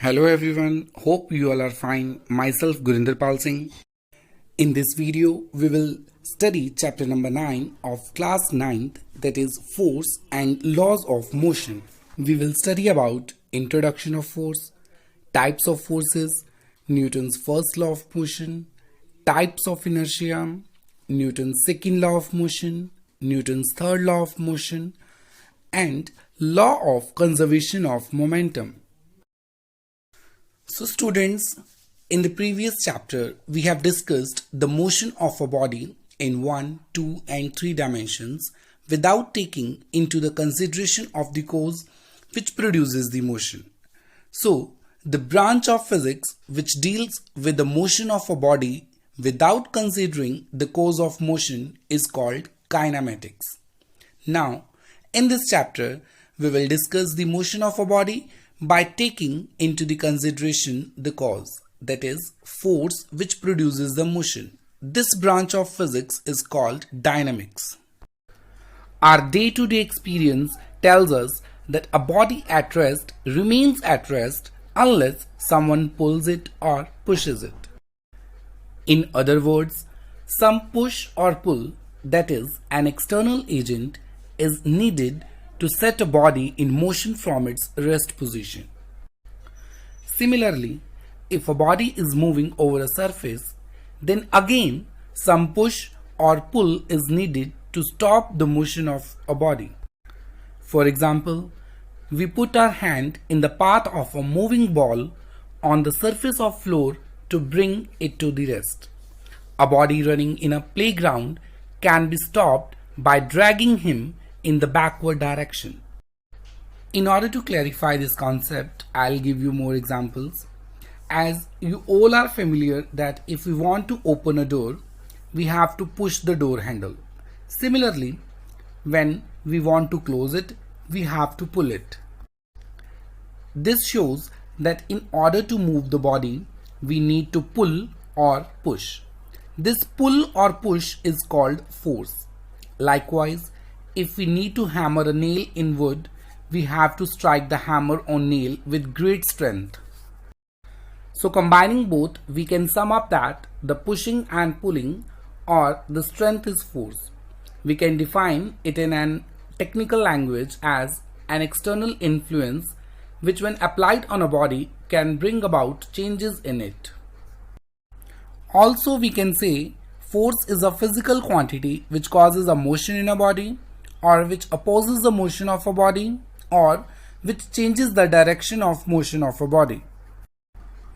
Hello everyone, hope you all are fine. Myself Gurinder Pal Singh. In this video, we will study chapter number 9 of class 9th, that is force and laws of motion. We will study about introduction of force, types of forces, Newton's first law of motion, types of inertia, Newton's second law of motion, Newton's third law of motion, and law of conservation of momentum. So students, in the previous chapter, we have discussed the motion of a body in 1, 2 and 3 dimensions without taking into the consideration of the cause which produces the motion. So, the branch of physics which deals with the motion of a body without considering the cause of motion is called kinematics. Now, in this chapter, we will discuss the motion of a body by taking into the consideration the cause, that is, force which produces the motion. This branch of physics is called dynamics. Our day-to-day experience tells us that a body at rest remains at rest unless someone pulls it or pushes it. In other words, some push or pull, that is, an external agent, is needed to set a body in motion from its rest position. Similarly, if a body is moving over a surface, then again some push or pull is needed to stop the motion of a body. For example, we put our hand in the path of a moving ball on the surface of floor to bring it to the rest. A body running in a playground can be stopped by dragging him in the backward direction. In order to clarify this concept, I'll give you more examples. As you all are familiar that if we want to open a door, we have to push the door handle. Similarly, when we want to close it, we have to pull it. This shows that in order to move the body, we need to pull or push. This pull or push is called force. Likewise, if we need to hammer a nail in wood, we have to strike the hammer on nail with great strength. So combining both, we can sum up that the pushing and pulling or the strength is force. We can define it in an technical language as an external influence which when applied on a body can bring about changes in it. Also we can say force is a physical quantity which causes a motion in a body, or which opposes the motion of a body, or which changes the direction of motion of a body.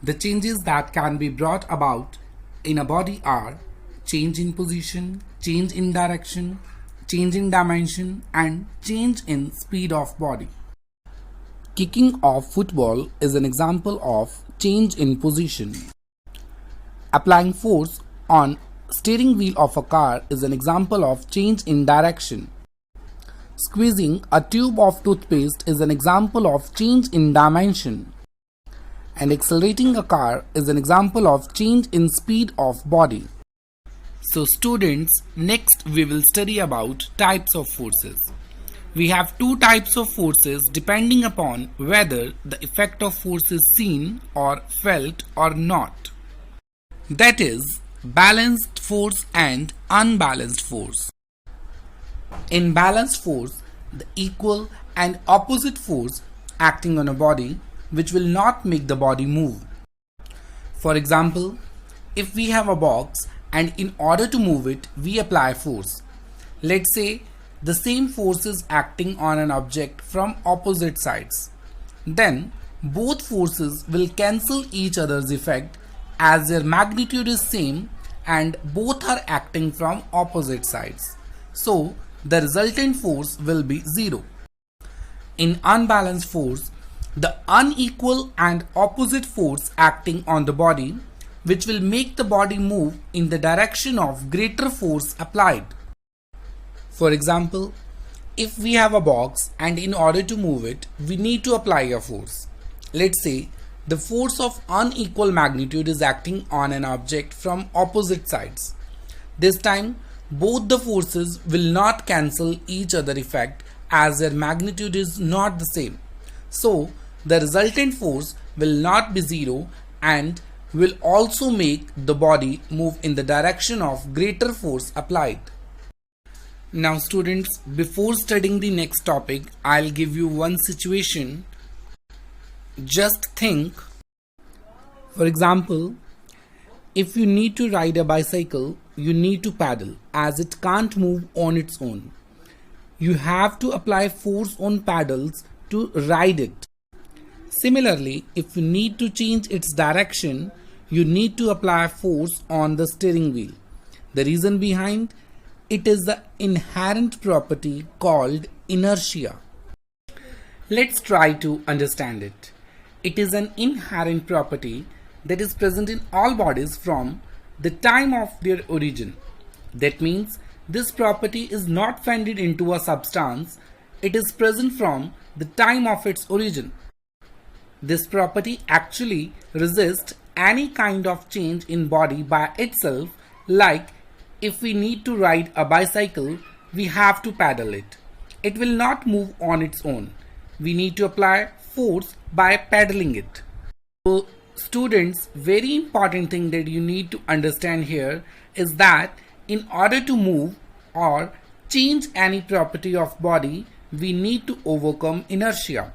The changes that can be brought about in a body are change in position, change in direction, change in dimension, and change in speed of body. Kicking of football is an example of change in position. Applying force on steering wheel of a car is an example of change in direction. Squeezing a tube of toothpaste is an example of change in dimension. And accelerating a car is an example of change in speed of body. So students, next we will study about types of forces. We have two types of forces depending upon whether the effect of force is seen or felt or not. That is, balanced force and unbalanced force. In balanced force, the equal and opposite force acting on a body which will not make the body move. For example, if we have a box and in order to move it, we apply force. Let's say the same force is acting on an object from opposite sides. Then both forces will cancel each other's effect as their magnitude is same and both are acting from opposite sides. So the resultant force will be zero. In unbalanced force, the unequal and opposite force acting on the body which will make the body move in the direction of greater force applied. For example, if we have a box and in order to move it, we need to apply a force. Let's say the force of unequal magnitude is acting on an object from opposite sides. This time, both the forces will not cancel each other effect as their magnitude is not the same. So, the resultant force will not be zero and will also make the body move in the direction of greater force applied. Now students, before studying the next topic, I'll give you one situation. Just think, for example, if you need to ride a bicycle, you need to pedal as it can't move on its own. You have to apply force on pedals to ride it. Similarly, if you need to change its direction, you need to apply force on the steering wheel. The reason behind it is the inherent property called inertia. Let's try to understand it. It is an inherent property that is present in all bodies from the time of their origin. That means this property is not fended into a substance, it is present from the time of its origin. This property actually resists any kind of change in body by itself, like if we need to ride a bicycle, we have to pedal it. It will not move on its own. We need to apply force by pedaling it. So students, very important thing that you need to understand here is that in order to move or change any property of body, we need to overcome inertia.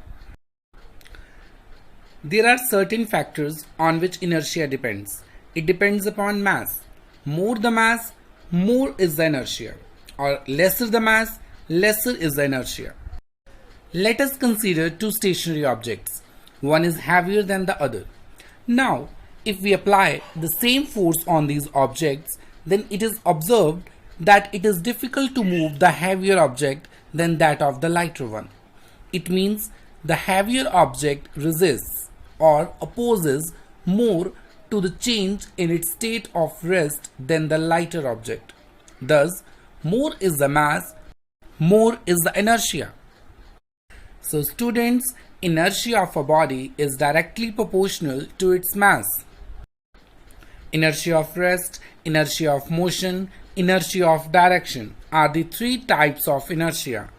There are certain factors on which inertia depends. It depends upon mass. More the mass, more is the inertia, or lesser the mass, lesser is the inertia. Let us consider two stationary objects. One is heavier than the other. Now, if we apply the same force on these objects, then it is observed that it is difficult to move the heavier object than that of the lighter one. It means the heavier object resists or opposes more to the change in its state of rest than the lighter object. Thus, more is the mass, more is the inertia. So students, inertia of a body is directly proportional to its mass. Inertia of rest, inertia of motion, inertia of direction are the three types of inertia.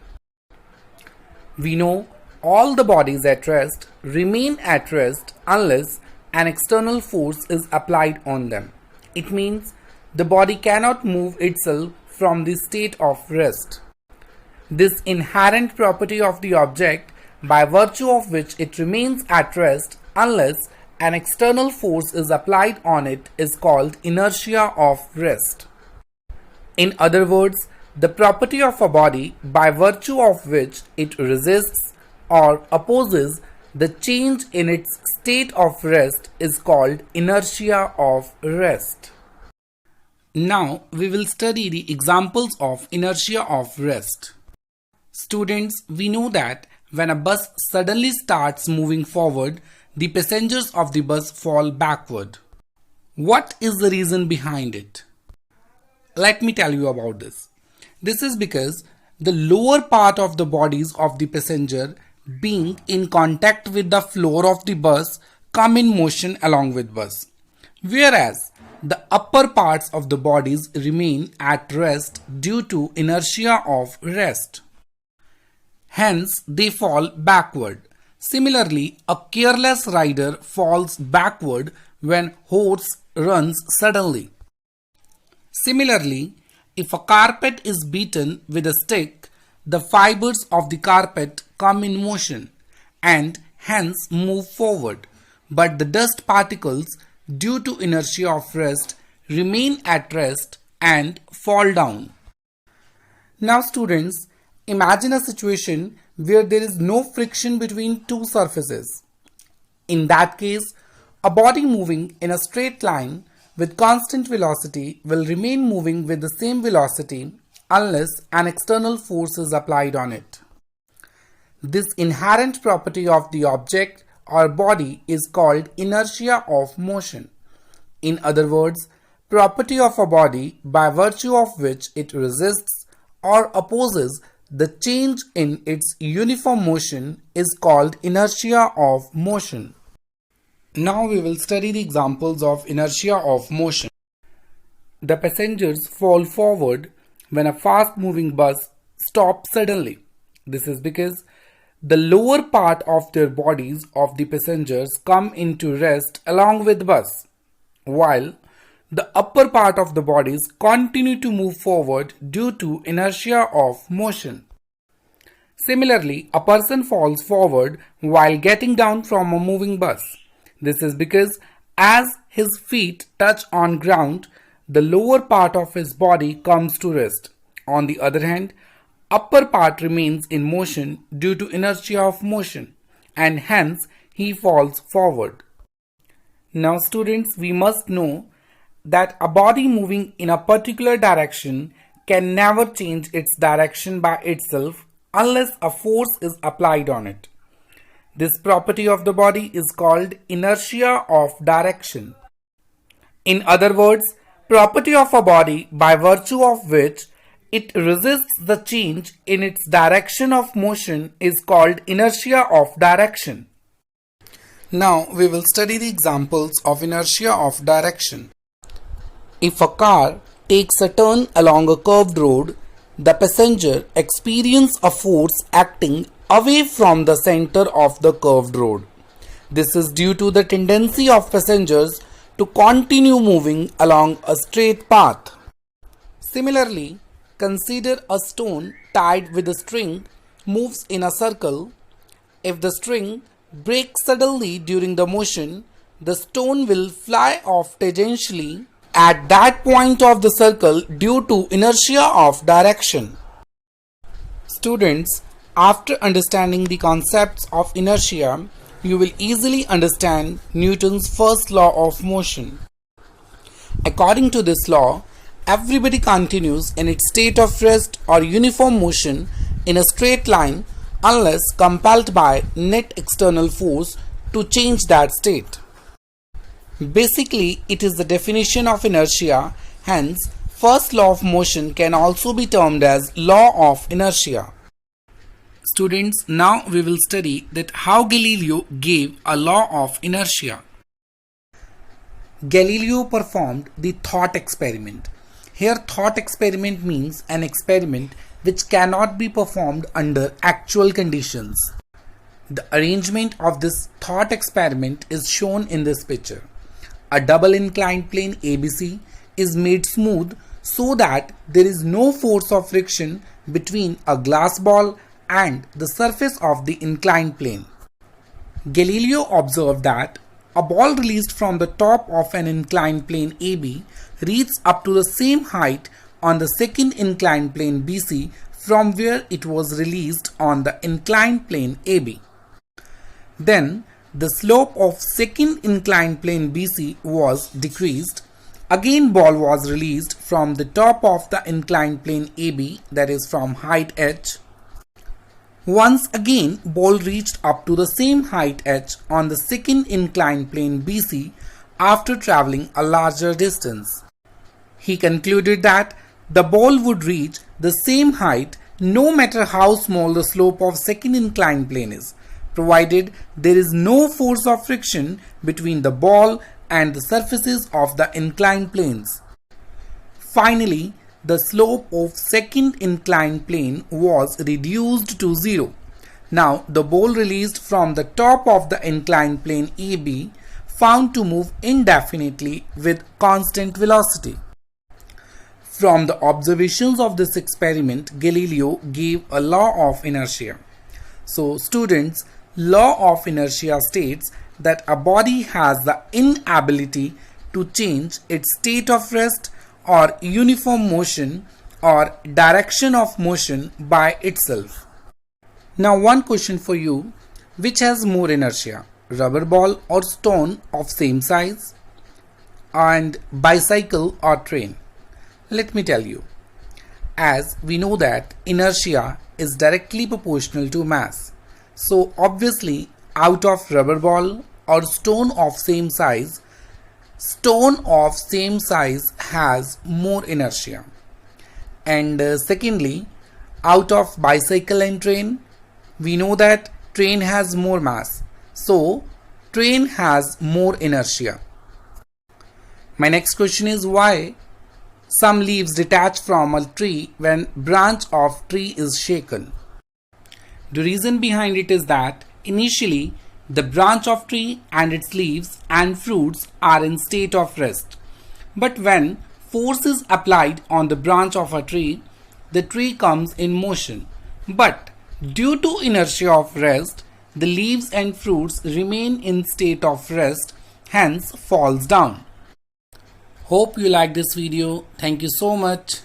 We know all the bodies at rest remain at rest unless an external force is applied on them. It means the body cannot move itself from the state of rest. This inherent property of the object, by virtue of which it remains at rest unless an external force is applied on it, is called inertia of rest. In other words, the property of a body by virtue of which it resists or opposes the change in its state of rest is called inertia of rest. Now we will study the examples of inertia of rest. Students, we know that when a bus suddenly starts moving forward, the passengers of the bus fall backward. What is the reason behind it? Let me tell you about this. This is because the lower part of the bodies of the passenger being in contact with the floor of the bus come in motion along with bus, whereas the upper parts of the bodies remain at rest due to inertia of rest. Hence, they fall backward. Similarly, a careless rider falls backward when horse runs suddenly. Similarly, if a carpet is beaten with a stick, the fibers of the carpet come in motion and hence move forward, but the dust particles, due to inertia of rest, remain at rest and fall down. Now students, imagine a situation where there is no friction between two surfaces. In that case, a body moving in a straight line with constant velocity will remain moving with the same velocity unless an external force is applied on it. This inherent property of the object or body is called inertia of motion. In other words, property of a body by virtue of which it resists or opposes the change in its uniform motion is called inertia of motion. Now we will study the examples of inertia of motion. The passengers fall forward when a fast moving bus stops suddenly. This is because the lower part of their bodies of the passengers come into rest along with bus, while the upper part of the bodies continue to move forward due to inertia of motion. Similarly, a person falls forward while getting down from a moving bus. This is because as his feet touch on ground, the lower part of his body comes to rest. On the other hand, upper part remains in motion due to inertia of motion, and hence he falls forward. Now students, we must know that a body moving in a particular direction can never change its direction by itself unless a force is applied on it. This property of the body is called inertia of direction. In other words, property of a body by virtue of which it resists the change in its direction of motion is called inertia of direction. Now we will study the examples of inertia of direction. If a car takes a turn along a curved road, the passenger experiences a force acting away from the center of the curved road. This is due to the tendency of passengers to continue moving along a straight path. Similarly, consider a stone tied with a string moves in a circle. If the string breaks suddenly during the motion, the stone will fly off tangentially at that point of the circle due to inertia of direction. Students, after understanding the concepts of inertia, you will easily understand Newton's first law of motion. According to this law, everybody continues in its state of rest or uniform motion in a straight line unless compelled by net external force to change that state. Basically, it is the definition of inertia, hence, first law of motion can also be termed as law of inertia. Students, now we will study that how Galileo gave a law of inertia. Galileo performed the thought experiment. Here, thought experiment means an experiment which cannot be performed under actual conditions. The arrangement of this thought experiment is shown in this picture. A double inclined plane ABC is made smooth so that there is no force of friction between a glass ball and the surface of the inclined plane. Galileo observed that a ball released from the top of an inclined plane AB reaches up to the same height on the second inclined plane BC from where it was released on the inclined plane AB. Then the slope of second inclined plane BC was decreased. Again, ball was released from the top of the inclined plane AB, that is from height h. Once again, ball reached up to the same height h on the second inclined plane BC after traveling a larger distance. He concluded that the ball would reach the same height no matter how small the slope of second inclined plane is, provided there is no force of friction between the ball and the surfaces of the inclined planes. Finally, the slope of second inclined plane was reduced to 0. Now, the ball released from the top of the inclined plane AB found to move indefinitely with constant velocity. From the observations of this experiment, Galileo gave a law of inertia. So, students, law of inertia states that a body has the inability to change its state of rest or uniform motion or direction of motion by itself. Now one question for you, which has more inertia, rubber ball or stone of same size, and bicycle or train? Let me tell you, as we know that inertia is directly proportional to mass. So obviously out of rubber ball or stone of same size has more inertia. And secondly, out of bicycle and train, we know that train has more mass. So train has more inertia. My next question is why some leaves detach from a tree when branch of tree is shaken. The reason behind it is that initially the branch of tree and its leaves and fruits are in state of rest. But when force is applied on the branch of a tree, the tree comes in motion. But due to inertia of rest, the leaves and fruits remain in state of rest, hence falls down. Hope you like this video. Thank you so much.